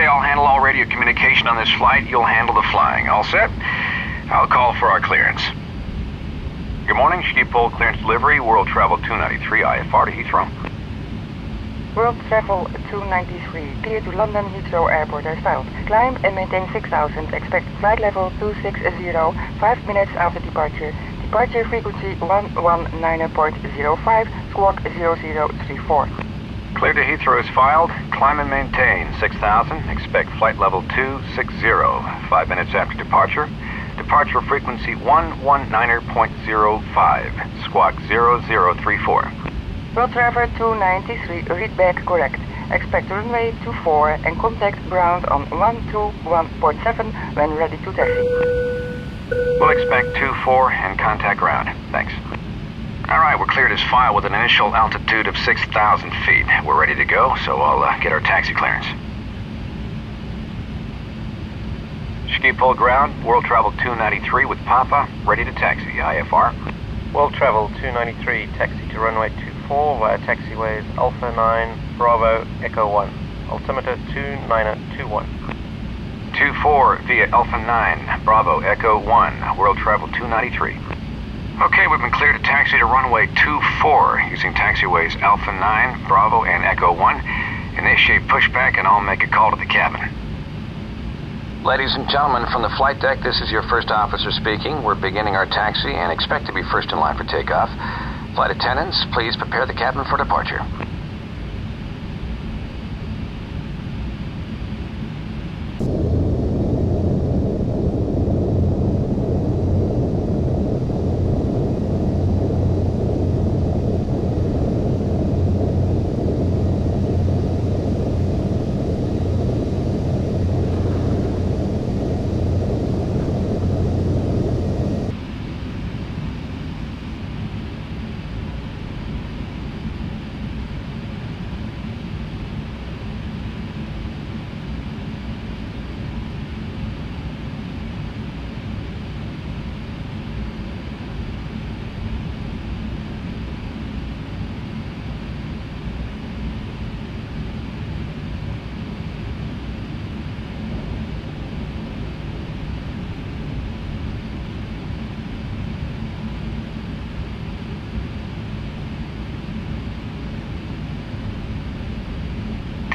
I'll handle all radio communication on this flight. You'll handle the flying. All set? I'll call for our clearance. Good morning, Schiphol clearance delivery, World Travel 293 IFR to Heathrow. World Travel 293, clear to London Heathrow Airport as filed. Climb and maintain 6000, expect flight level 260, 5 minutes after departure. Departure frequency 119.05, squawk 0034. Clear to Heathrow is filed. Climb and maintain 6,000. Expect flight level 260. 5 minutes after departure. Departure frequency 119.05. Squawk 0034. World Traveler 293, read back correct. Expect runway 24 and contact ground on 121.7 when ready to taxi. We'll expect 24 and contact ground. Thanks. All right, we're cleared as file with an initial altitude of 6,000 feet. We're ready to go, so I'll get our taxi clearance. Schiphol ground, World Travel 293 with Papa, ready to taxi. IFR. World Travel 293, taxi to runway 24 via taxiways Alpha 9, Bravo, Echo 1. Altimeter 2921. 24 via Alpha 9, Bravo, Echo 1, World Travel 293. Okay, we've been cleared to taxi to runway 24 using taxiways Alpha 9, Bravo, and Echo 1. Initiate pushback and I'll make a call to the cabin. Ladies and gentlemen, from the flight deck, this is your first officer speaking. We're beginning our taxi and expect to be first in line for takeoff. Flight attendants, please prepare the cabin for departure.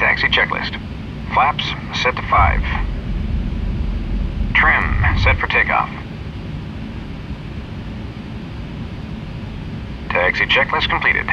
Taxi checklist. Flaps set to 5. Trim set for takeoff. Taxi checklist completed.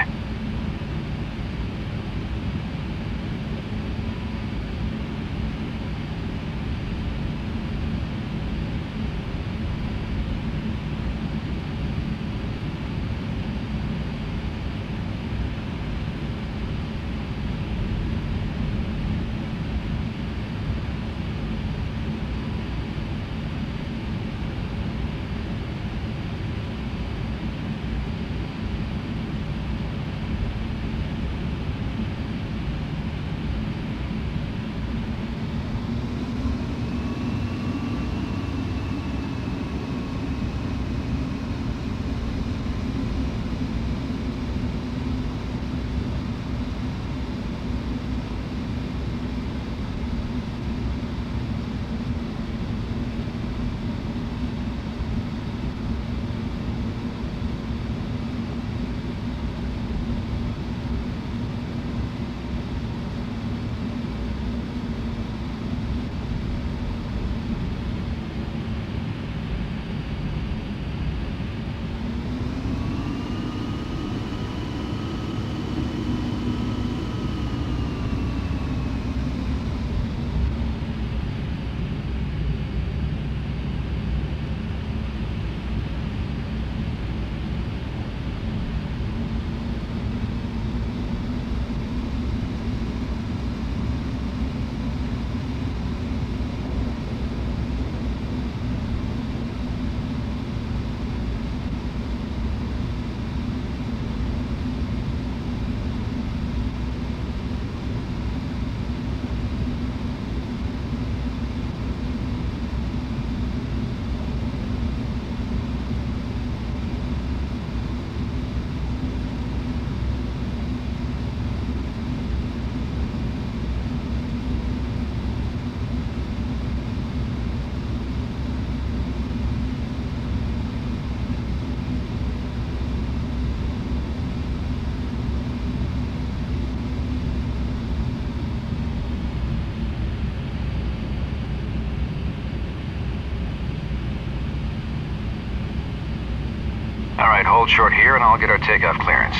hold short here and I'll get our takeoff clearance.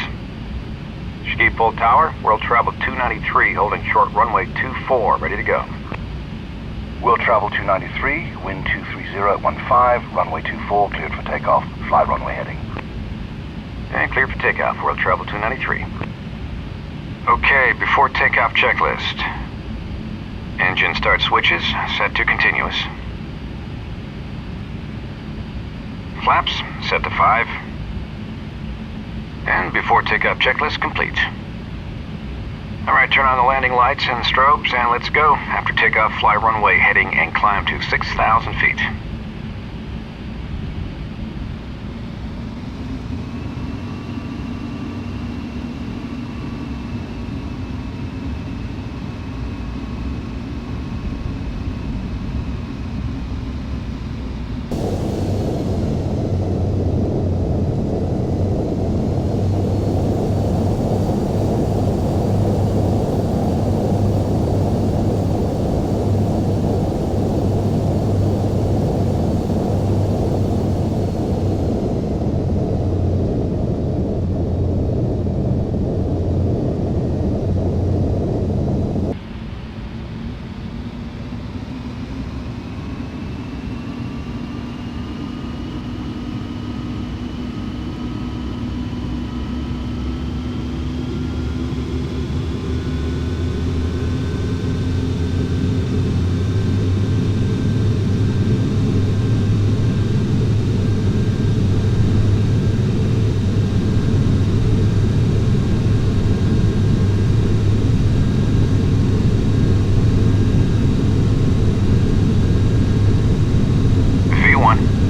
Schiphol Tower, World Travel 293, holding short runway 24, ready to go. World Travel 293, wind 230 runway 24, cleared for takeoff. Fly runway heading. And cleared for takeoff, World Travel 293. Okay, before takeoff checklist. Engine start switches, set to continuous. Flaps, set to 5. And before takeoff checklist complete. Alright, turn on the landing lights and strobes and let's go. After takeoff, fly runway heading and climb to 6,000 feet.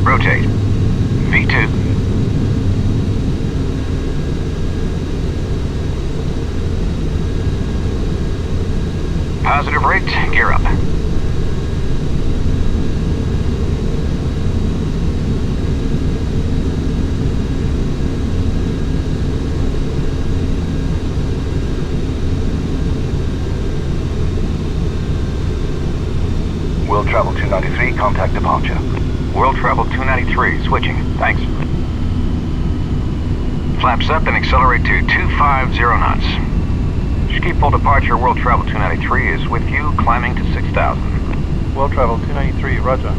Rotate. V2. Positive rate, gear up. World Travel 293, contact departure. World Travel 293, switching. Thanks. Flaps up and accelerate to 250 knots. Schiphol departure, World Travel 293 is with you, climbing to 6,000. World Travel 293, roger.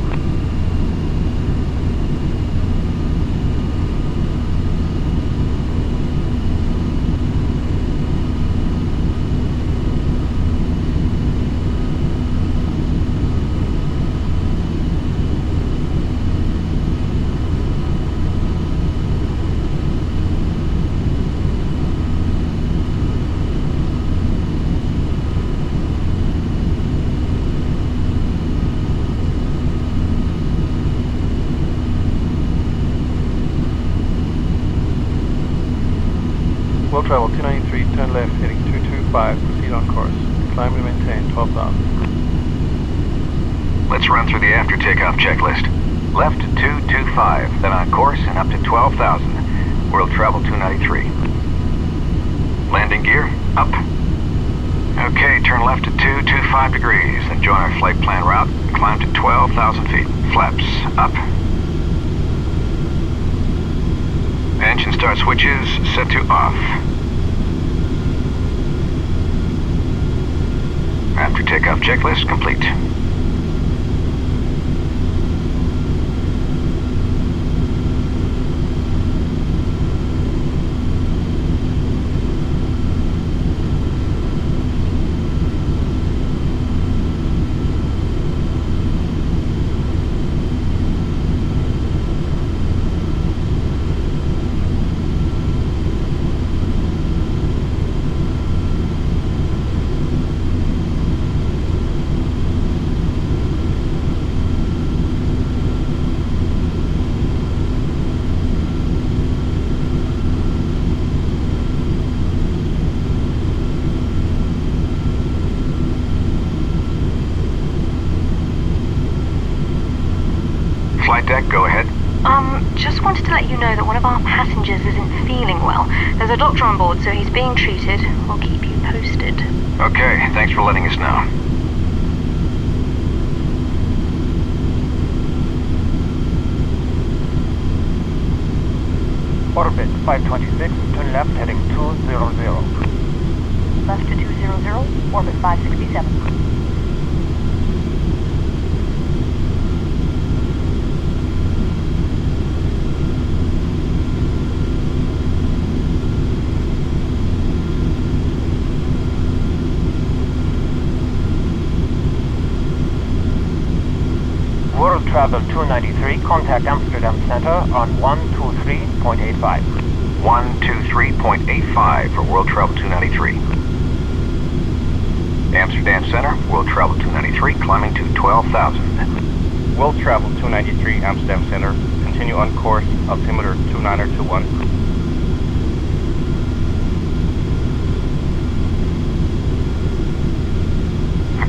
World Travel 293, turn left, heading 225, proceed on course. Climb and maintain 12,000. Let's run through the after takeoff checklist. Left 225, then on course and up to 12,000. World Travel 293. Landing gear, up. Okay, turn left at 225 degrees, then join our flight plan route. Climb to 12,000 feet. Flaps, up. Engine start switches set to off. After takeoff checklist complete. Flight deck, go ahead. Just wanted to let you know that one of our passengers isn't feeling well. There's a doctor on board, so he's being treated. We'll keep you posted. Okay, thanks for letting us know. Orbit 526, turn left heading 200. Left to 200, orbit 567. World Travel 293, contact Amsterdam Center on 123.85. 123.85 for World Travel 293. Amsterdam Center, World Travel 293, climbing to 12,000. World Travel 293, Amsterdam Center, continue on course, altimeter 2921.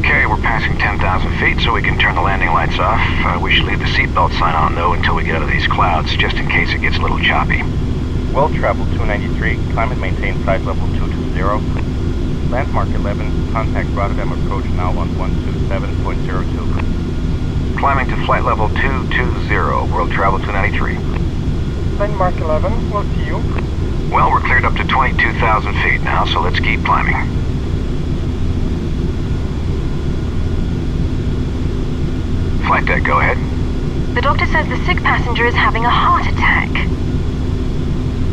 Okay, we're passing 10,000 feet, so we can turn the landing lights off. We should leave the seatbelt sign on, though, until we get out of these clouds, just in case it gets a little choppy. World Travel 293, climb and maintain flight level 220. Landmark 11, contact Rotterdam approach now on 127.02. Climbing to flight level 220, World Travel 293. Landmark 11, we'll see you. Well, we're cleared up to 22,000 feet now, so let's keep climbing. Flight deck, go ahead. The doctor says the sick passenger is having a heart attack.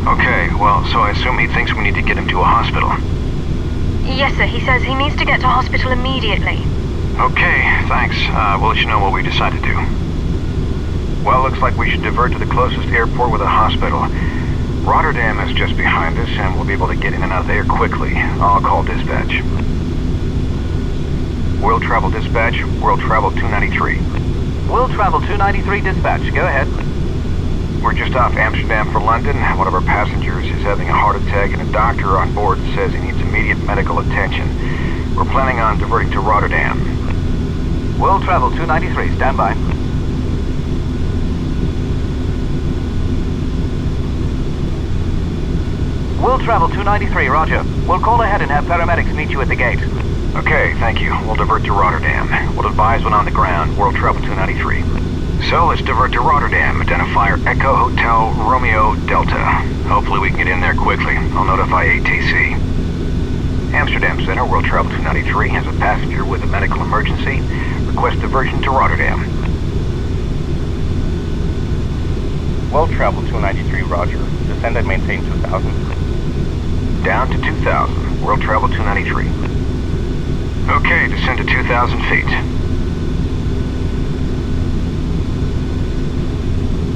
Okay, well, so I assume he thinks we need to get him to a hospital. Yes, sir. He says he needs to get to hospital immediately. Okay, thanks. We'll let you know what we decide to do. Well, looks like we should divert to the closest airport with a hospital. Rotterdam is just behind us, and we'll be able to get in and out of there quickly. I'll call dispatch. World Travel Dispatch, World Travel 293. World Travel 293 dispatch, go ahead. We're just off Amsterdam for London. One of our passengers is having a heart attack, and a doctor on board says he needs immediate medical attention. We're planning on diverting to Rotterdam. World Travel 293, stand by. World Travel 293, roger. We'll call ahead and have paramedics meet you at the gate. Okay, thank you. We'll divert to Rotterdam. We'll advise when on the ground. World Travel 293. So let's divert to Rotterdam. Identifier Echo Hotel Romeo Delta. Hopefully we can get in there quickly. I'll notify ATC. Amsterdam Center, World Travel 293, has a passenger with a medical emergency. Request diversion to Rotterdam. World Travel 293, roger. Descend and maintain 2,000. Down to 2,000. World Travel 293. Okay, descend to 2,000 feet.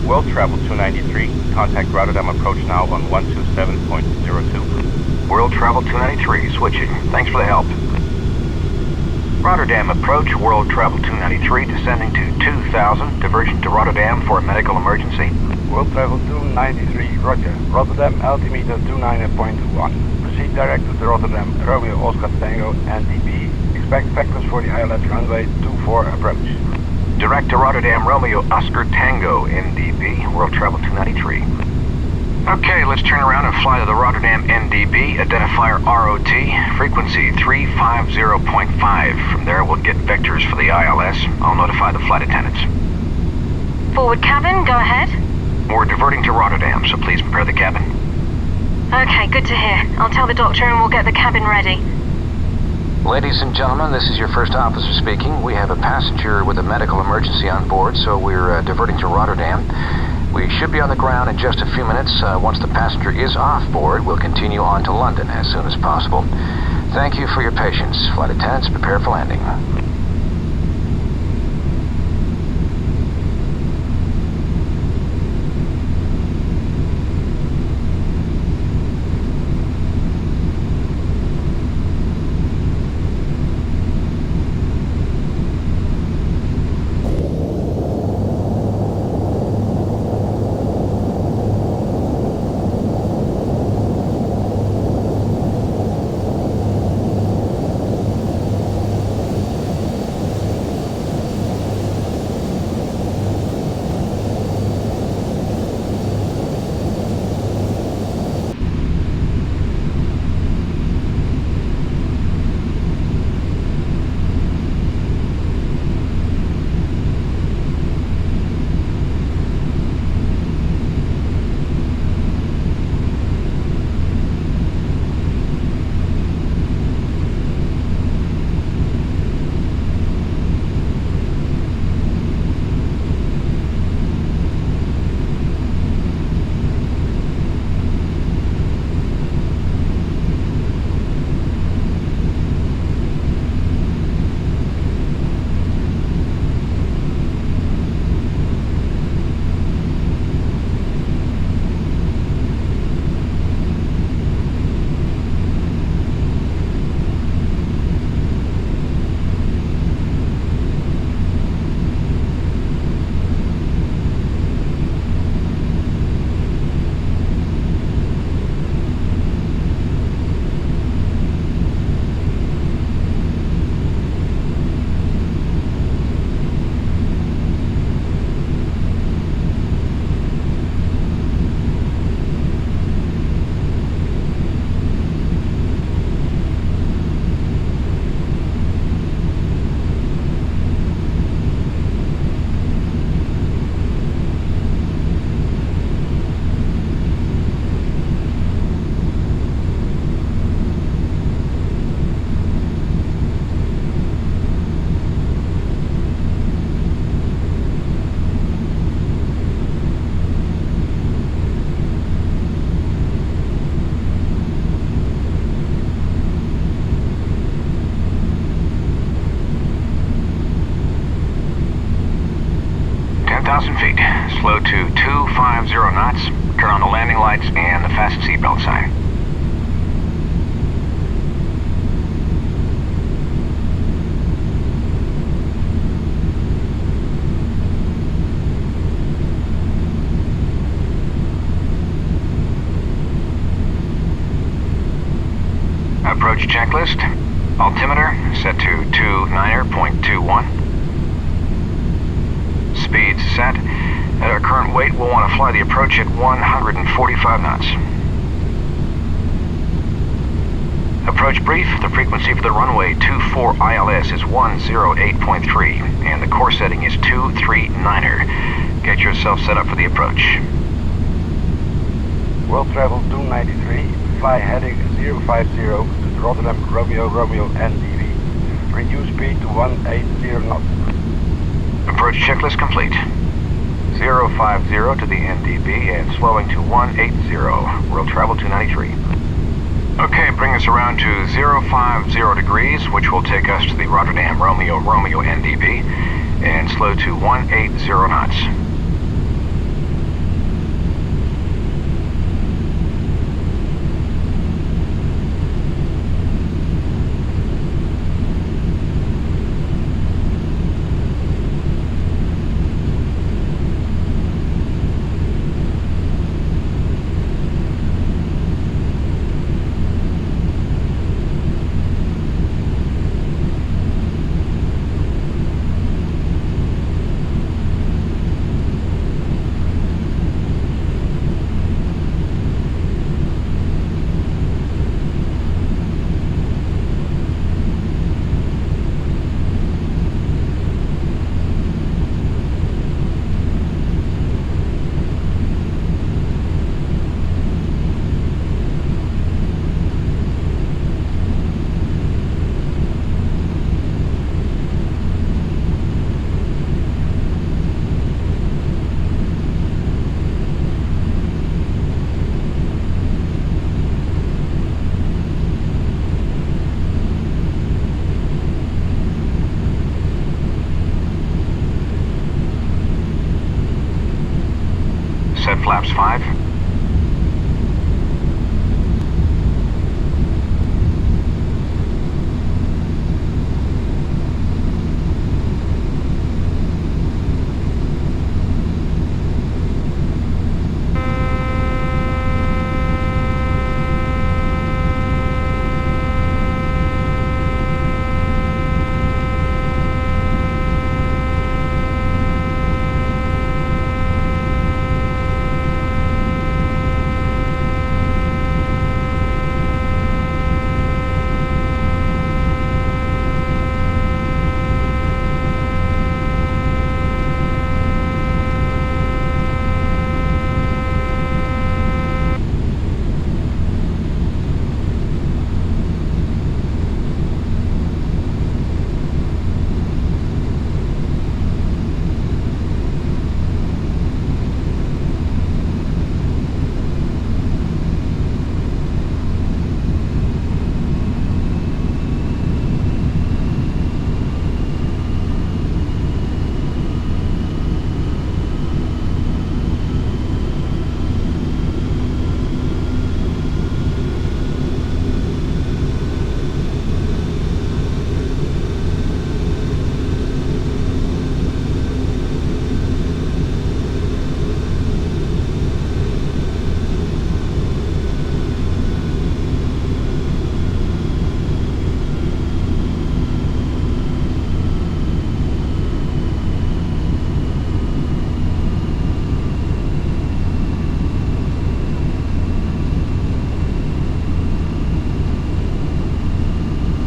World Travel 293, contact Rotterdam approach now on 127.02. World Travel 293, switching. Thanks for the help. Rotterdam approach, World Travel 293, descending to 2,000. Diversion to Rotterdam for a medical emergency. World Travel 293, roger. Rotterdam altimeter 29.1. Proceed direct to the Rotterdam Romeo Oscar Tango NDB. Expect factors for the ILS runway 24 approach. Direct to Rotterdam Romeo Oscar Tango NDB, World Travel 293. Okay, let's turn around and fly to the Rotterdam NDB, identifier ROT, frequency 350.5. From there we'll get vectors for the ILS. I'll notify the flight attendants. Forward cabin, go ahead. We're diverting to Rotterdam, so please prepare the cabin. Okay, good to hear. I'll tell the doctor and we'll get the cabin ready. Ladies and gentlemen, this is your first officer speaking. We have a passenger with a medical emergency on board, so we're diverting to Rotterdam. We should be on the ground in just a few minutes. Once the passenger is off board, we'll continue on to London as soon as possible. Thank you for your patience. Flight attendants, prepare for landing. 2,000 feet. Slow to 250 knots. Turn on the landing lights and the fasten seatbelt sign. Approach checklist. Altimeter set to 29.21. Speeds set. At our current weight, we'll want to fly the approach at 145 knots. Approach brief. The frequency for the runway 24 ILS is 108.3, and the course setting is 239er. Get yourself set up for the approach. World travel 293, fly heading 050 to Rotterdam, Romeo, NDB. Reduce speed to 180 knots. Approach checklist complete. 050 to the NDB and slowing to 180. World travel 293. Okay, bring us around to 050 degrees, which will take us to the Rotterdam, Romeo, NDB, and slow to 180 knots. Set flaps 5.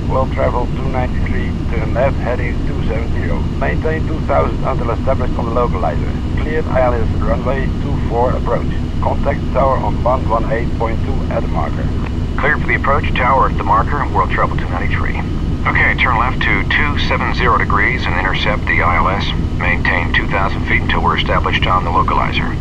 World travel 293, turn left heading 270. Maintain 2000 until established on the localizer. Cleared ILS runway 24 approach. Contact tower on 118.2 at the marker. Cleared for the approach, tower at the marker, world travel 293. Okay, turn left to 270 degrees and intercept the ILS. Maintain 2,000 feet until we're established on the localizer.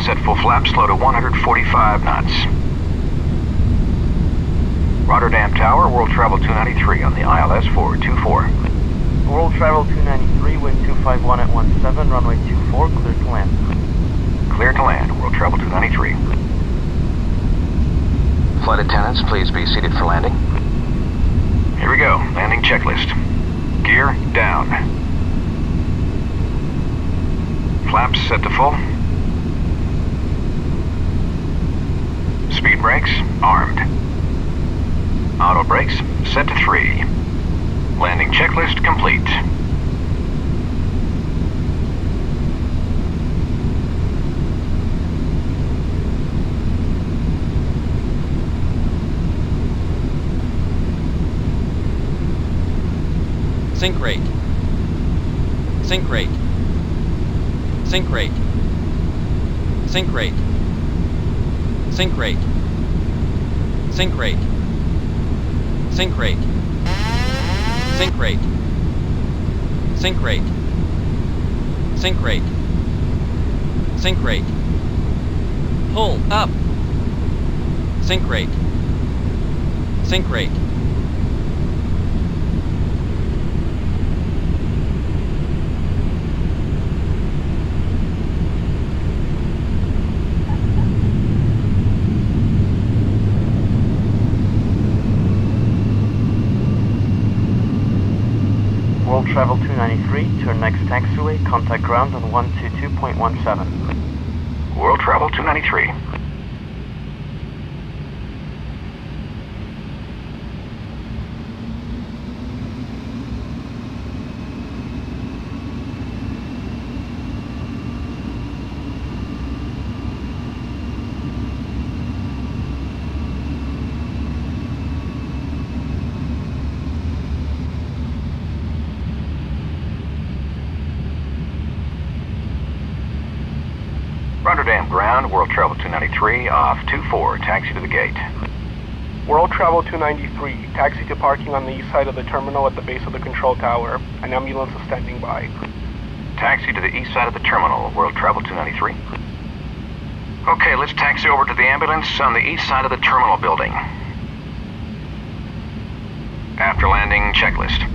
set full flaps, slow to 145 knots. Rotterdam Tower, World Travel 293 on the ILS 424. World Travel 293, wind 251 at 17, runway 24, clear to land. Clear to land, World Travel 293. Flight attendants, please be seated for landing. Here we go, landing checklist. Gear down. Flaps set to full. Speed brakes armed. Auto brakes set to 3. Landing checklist complete. Sync rate. Sync rate. Sync rate. Sync rate. Sync rate. Sync rate. Sync rate. Sync rate. Sync rate. Sync rate. Sync rate. Pull up. Sync rate. Sync rate. World Travel 293, turn next taxiway, contact ground on 122.17. World Travel 293. Rotterdam ground, World Travel 293, off 24, taxi to the gate. World Travel 293, taxi to parking on the east side of the terminal at the base of the control tower. An ambulance is standing by. Taxi to the east side of the terminal, World Travel 293. Okay, let's taxi over to the ambulance on the east side of the terminal building. After landing, checklist.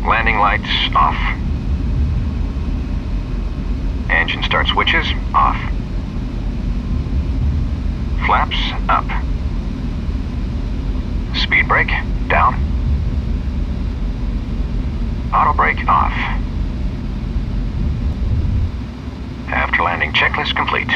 Landing lights off. Engine start switches off. Flaps up. Speed brake down. Auto brake off. After landing checklist complete.